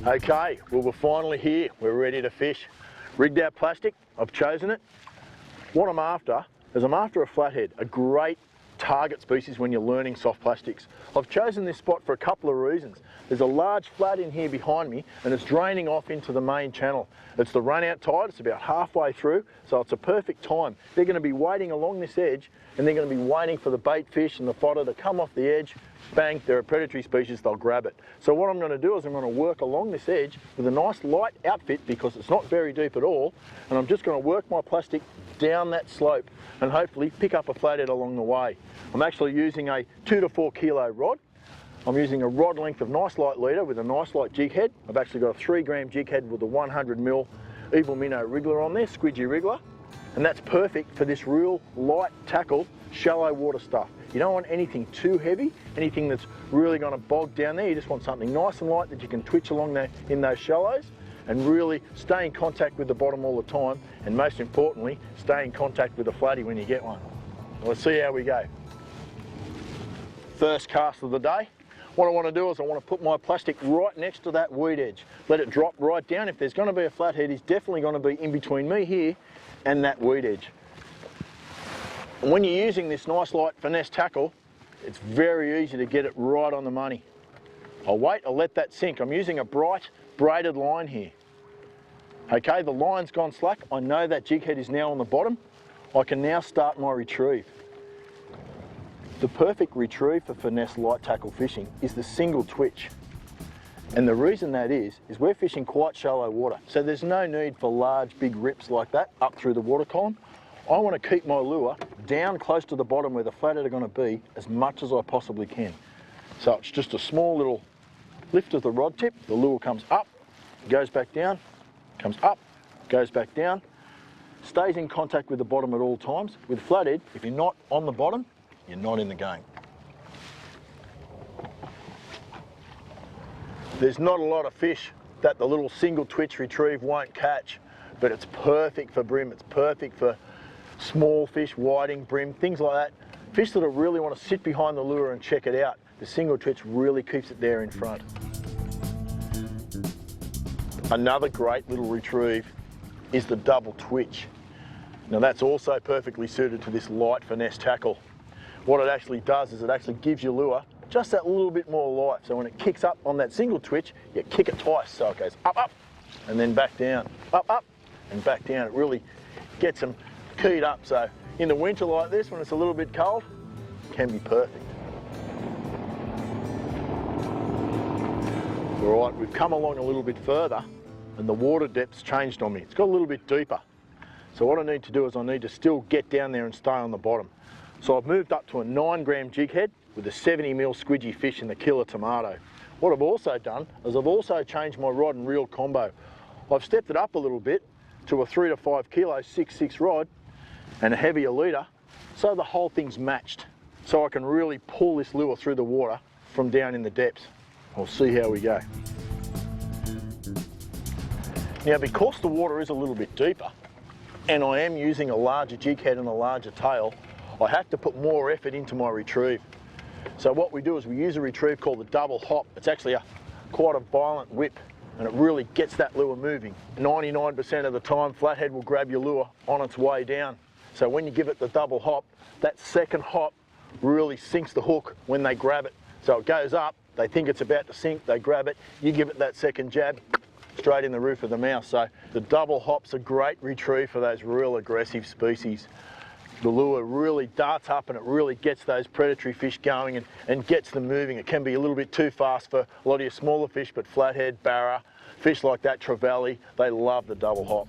Okay, well we're finally here. We're ready to fish. Rigged our plastic, I've chosen it. What I'm after is I'm after a flathead, a great target species when you're learning soft plastics. I've chosen this spot for a couple of reasons. There's a large flat in here behind me and it's draining off into the main channel. It's the run out tide, it's about halfway through, so it's a perfect time. They're going to be waiting along this edge and they're going to be waiting for the bait fish and the fodder to come off the edge. Bang, they're a predatory species, they'll grab it. So what I'm going to do is I'm going to work along this edge with a nice light outfit because it's not very deep at all, and I'm just going to work my plastic down that slope and hopefully pick up a flathead along the way. I'm actually using a 2 to 4 kilo rod. I'm using a rod length of nice light leader with a nice light jig head. I've actually got a 3 gram jig head with a 100mm Evil Minnow wriggler on there, squidgy wriggler, and that's perfect for this real light tackle, shallow water stuff. You don't want anything too heavy, anything that's really going to bog down there. You just want something nice and light that you can twitch along there in those shallows and really stay in contact with the bottom all the time, and most importantly, stay in contact with the flatty when you get one. Let's see how we go. First cast of the day. What I want to do is I want to put my plastic right next to that weed edge. Let it drop right down. If there's going to be a flathead, he's definitely going to be in between me here and that weed edge. And when you're using this nice light finesse tackle, it's very easy to get it right on the money. I'll wait, I'll let that sink. I'm using a bright braided line here. Okay, the line's gone slack. I know that jig head is now on the bottom. I can now start my retrieve. The perfect retrieve for finesse light tackle fishing is the single twitch. And the reason that is we're fishing quite shallow water. So there's no need for large, big rips like that up through the water column. I want to keep my lure down close to the bottom where the flathead are going to be as much as I possibly can. So it's just a small little lift of the rod tip. The lure comes up, goes back down, comes up, goes back down, stays in contact with the bottom at all times. With flathead, if you're not on the bottom, you're not in the game. There's not a lot of fish that the little single twitch retrieve won't catch, but it's perfect for bream, it's perfect for small fish, whiting, bream, things like that. Fish that really want to sit behind the lure and check it out. The single twitch really keeps it there in front. Another great little retrieve is the double twitch. Now that's also perfectly suited to this light finesse tackle. What it actually does is it actually gives your lure just that little bit more life. So when it kicks up on that single twitch, you kick it twice. So it goes up, up, and then back down, up, and back down. It really gets them keyed up. So in the winter like this, when it's a little bit cold, it can be perfect. All right, we've come along a little bit further and the water depth's changed on me. It's got a little bit deeper. So what I need to do is I need to still get down there and stay on the bottom. So I've moved up to a 9 gram jig head with a 70mm squidgy fish in the killer tomato. What I've also done is I've also changed my rod and reel combo. I've stepped it up a little bit to a 3 to 5 kilo 6.6 rod and a heavier leader, so the whole thing's matched. So I can really pull this lure through the water from down in the depths. We'll see how we go. Now because the water is a little bit deeper and I am using a larger jig head and a larger tail, I have to put more effort into my retrieve. So what we do is we use a retrieve called the double hop. It's actually quite a violent whip and it really gets that lure moving. 99% of the time flathead will grab your lure on its way down. So when you give it the double hop, that second hop really sinks the hook when they grab it. So it goes up, they think it's about to sink, they grab it, you give it that second jab, straight in the roof of the mouth. So the double hop's a great retrieve for those real aggressive species. The lure really darts up and it really gets those predatory fish going and gets them moving. It can be a little bit too fast for a lot of your smaller fish, but flathead, barra, fish like that, trevally, they love the double hop.